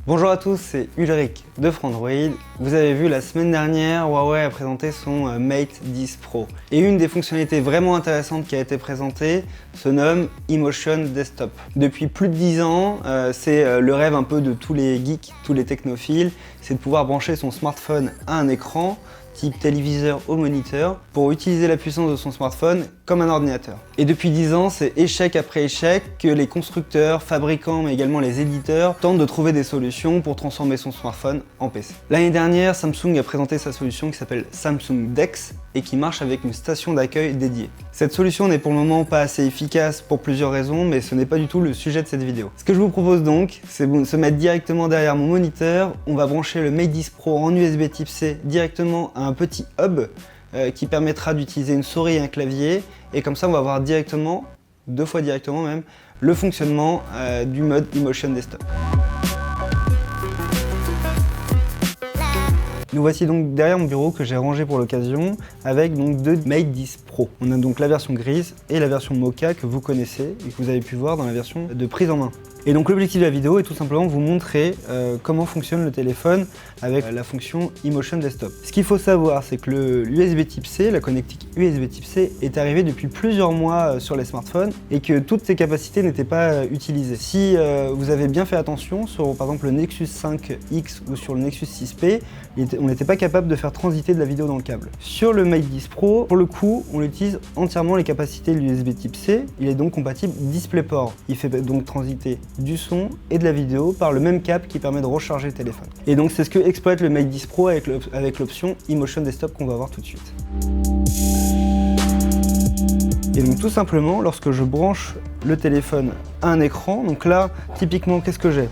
Bonjour à tous, c'est Ulrich de Frandroid. Vous avez vu la semaine dernière, Huawei a présenté son Mate 10 Pro. Et une des fonctionnalités vraiment intéressantes qui a été présentée se nomme eMotion Desktop. Depuis plus de 10 ans, c'est le rêve un peu de tous les geeks, tous les technophiles, c'est de pouvoir brancher son smartphone à un écran type téléviseur au moniteur pour utiliser la puissance de son smartphone comme un ordinateur. Et depuis 10 ans, c'est échec après échec que les constructeurs, fabricants mais également les éditeurs tentent de trouver des solutions pour transformer son smartphone en PC. L'année dernière, Samsung a présenté sa solution qui s'appelle Samsung DeX et qui marche avec une station d'accueil dédiée. Cette solution n'est pour le moment pas assez efficace pour plusieurs raisons, mais ce n'est pas du tout le sujet de cette vidéo. Ce que je vous propose donc, c'est de se mettre directement derrière mon moniteur. On va brancher le Mate 10 Pro en USB type C directement à un petit hub qui permettra d'utiliser une souris et un clavier, et comme ça on va voir directement, 2 fois directement même, le fonctionnement du mode eMotion Desktop. Nous voici donc derrière mon bureau que j'ai rangé pour l'occasion avec donc 2 Mate 10 Pro. On a donc la version grise et la version Mocha que vous connaissez et que vous avez pu voir dans la version de prise en main. Et donc l'objectif de la vidéo est tout simplement de vous montrer comment fonctionne le téléphone avec la fonction eMotion Desktop. Ce qu'il faut savoir, c'est que le USB type C, la connectique USB type C, est arrivée depuis plusieurs mois sur les smartphones et que toutes ses capacités n'étaient pas utilisées. Si vous avez bien fait attention sur par exemple le Nexus 5X ou sur le Nexus 6P, on n'était pas capable de faire transiter de la vidéo dans le câble. Sur le Mate 10 Pro, pour le coup, on utilise entièrement les capacités de l'USB type C. Il est donc compatible DisplayPort. Il fait donc transiter du son et de la vidéo par le même câble qui permet de recharger le téléphone. Et donc c'est ce que exploite le Mate 10 Pro avec l'option eMotion Desktop qu'on va voir tout de suite. Et donc tout simplement, lorsque je branche le téléphone à un écran, donc là, typiquement, qu'est-ce que j'ai?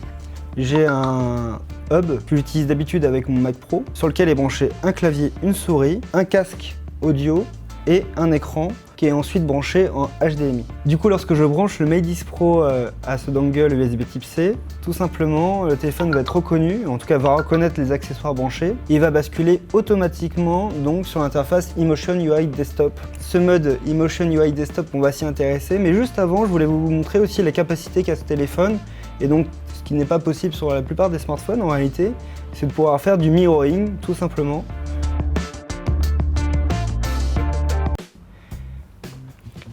J'ai un hub que j'utilise d'habitude avec mon Mac Pro, sur lequel est branché un clavier, une souris, un casque audio et un écran qui est ensuite branché en HDMI. Du coup, lorsque je branche le Mate 10 Pro à ce dongle USB type C, tout simplement, le téléphone va être reconnu, en tout cas va reconnaître les accessoires branchés, et va basculer automatiquement donc sur l'interface eMotion UI Desktop. Ce mode eMotion UI Desktop, on va s'y intéresser, mais juste avant, je voulais vous montrer aussi la capacité qu'a ce téléphone, et donc ce qui n'est pas possible sur la plupart des smartphones en réalité, c'est de pouvoir faire du mirroring, tout simplement.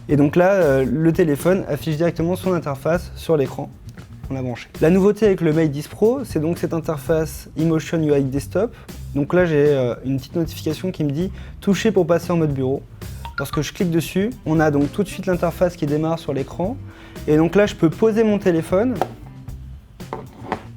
Et donc là, le téléphone affiche directement son interface sur l'écran qu'on a branché. La nouveauté avec le Mate 10 Pro, c'est donc cette interface eMotion UI Desktop. Donc là, j'ai une petite notification qui me dit « Toucher pour passer en mode bureau ». Lorsque je clique dessus, on a donc tout de suite l'interface qui démarre sur l'écran. Et donc là, je peux poser mon téléphone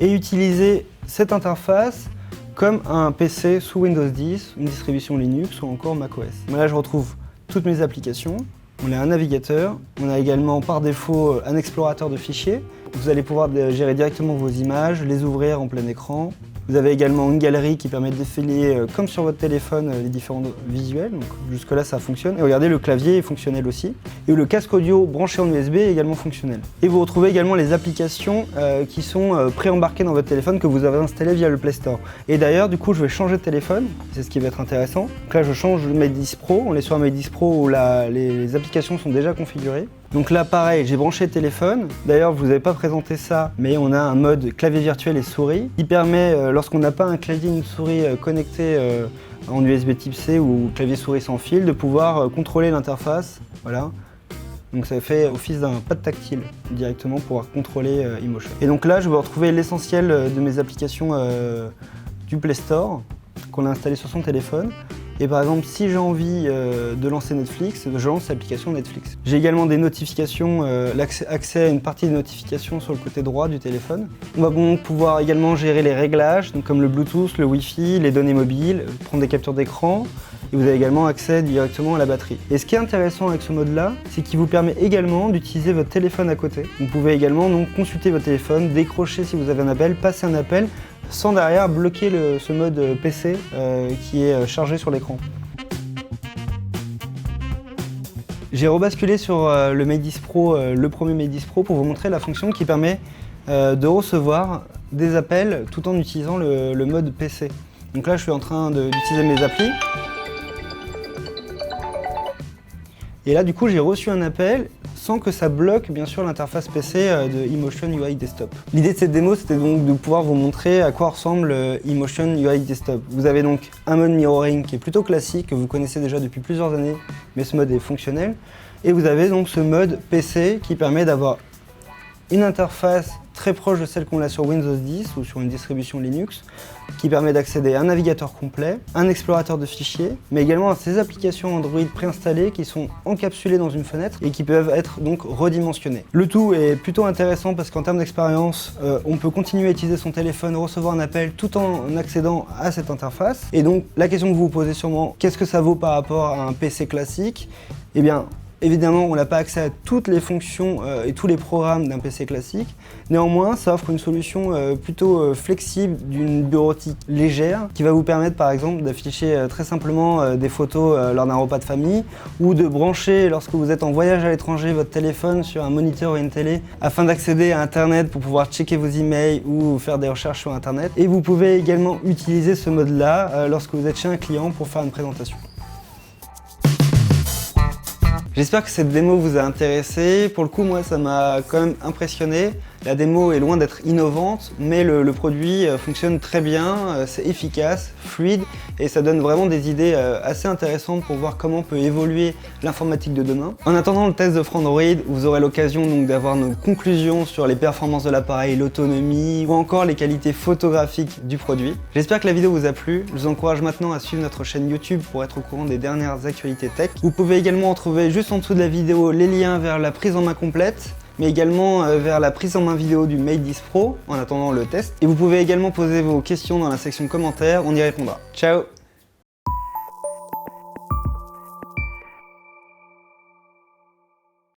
et utiliser cette interface comme un PC sous Windows 10, une distribution Linux ou encore macOS. Là, je retrouve toutes mes applications. On a un navigateur, on a également par défaut un explorateur de fichiers. Vous allez pouvoir gérer directement vos images, les ouvrir en plein écran. Vous avez également une galerie qui permet de défiler, comme sur votre téléphone, les différents visuels. Donc jusque là ça fonctionne. Et regardez, le clavier est fonctionnel aussi. Et le casque audio branché en USB est également fonctionnel. Et vous retrouvez également les applications qui sont pré-embarquées dans votre téléphone que vous avez installées via le Play Store. Et d'ailleurs, du coup, je vais changer de téléphone. C'est ce qui va être intéressant. Donc là, je change le Mate 10 Pro. On est sur un Mate 10 Pro où les applications sont déjà configurées. Donc là, pareil, j'ai branché le téléphone. D'ailleurs, je vous avais pas présenté ça, mais on a un mode clavier virtuel et souris qui permet, lorsqu'on n'a pas un clavier et une souris connectés en USB type C ou clavier souris sans fil, de pouvoir contrôler l'interface. Voilà. Donc ça fait office d'un pad tactile directement pour pouvoir contrôler eMotion. Et donc là, je vais retrouver l'essentiel de mes applications du Play Store qu'on a installé sur son téléphone. Et par exemple, si j'ai envie de lancer Netflix, je lance l'application Netflix. J'ai également des notifications, accès à une partie des notifications sur le côté droit du téléphone. On va donc pouvoir également gérer les réglages, donc comme le Bluetooth, le Wi-Fi, les données mobiles, prendre des captures d'écran. Et vous avez également accès directement à la batterie. Et ce qui est intéressant avec ce mode-là, c'est qu'il vous permet également d'utiliser votre téléphone à côté. Vous pouvez également donc consulter votre téléphone, décrocher si vous avez un appel, passer un appel, sans derrière bloquer ce mode PC qui est chargé sur l'écran. J'ai rebasculé sur le Mate 10 Pro, le premier Mate 10 Pro, pour vous montrer la fonction qui permet de recevoir des appels tout en utilisant le mode PC. Donc là, je suis en train d'utiliser mes applis. Et là, du coup, j'ai reçu un appel sans que ça bloque bien sûr l'interface PC de eMotion UI Desktop. L'idée de cette démo, c'était donc de pouvoir vous montrer à quoi ressemble eMotion UI Desktop. Vous avez donc un mode mirroring qui est plutôt classique, que vous connaissez déjà depuis plusieurs années, mais ce mode est fonctionnel. Et vous avez donc ce mode PC qui permet d'avoir une interface très proche de celle qu'on a sur Windows 10 ou sur une distribution Linux, qui permet d'accéder à un navigateur complet, un explorateur de fichiers, mais également à ces applications Android préinstallées qui sont encapsulées dans une fenêtre et qui peuvent être donc redimensionnées. Le tout est plutôt intéressant parce qu'en termes d'expérience, on peut continuer à utiliser son téléphone, recevoir un appel tout en accédant à cette interface. Et donc la question que vous vous posez sûrement, qu'est-ce que ça vaut par rapport à un PC classique? Eh bien, évidemment, on n'a pas accès à toutes les fonctions et tous les programmes d'un PC classique. Néanmoins, ça offre une solution plutôt flexible, d'une bureautique légère, qui va vous permettre par exemple d'afficher très simplement des photos lors d'un repas de famille, ou de brancher, lorsque vous êtes en voyage à l'étranger, votre téléphone sur un moniteur ou une télé, afin d'accéder à Internet pour pouvoir checker vos emails ou faire des recherches sur Internet. Et vous pouvez également utiliser ce mode-là lorsque vous êtes chez un client pour faire une présentation. J'espère que cette démo vous a intéressé. Pour le coup, moi, ça m'a quand même impressionné. La démo est loin d'être innovante, mais le produit fonctionne très bien, c'est efficace, fluide, et ça donne vraiment des idées assez intéressantes pour voir comment peut évoluer l'informatique de demain. En attendant le test de Frandroid, vous aurez l'occasion donc d'avoir nos conclusions sur les performances de l'appareil, l'autonomie, ou encore les qualités photographiques du produit. J'espère que la vidéo vous a plu. Je vous encourage maintenant à suivre notre chaîne YouTube pour être au courant des dernières actualités tech. Vous pouvez également trouver juste en dessous de la vidéo les liens vers la prise en main complète, mais également vers la prise en main vidéo du Mate 10 Pro en attendant le test. Et vous pouvez également poser vos questions dans la section commentaires, on y répondra. Ciao!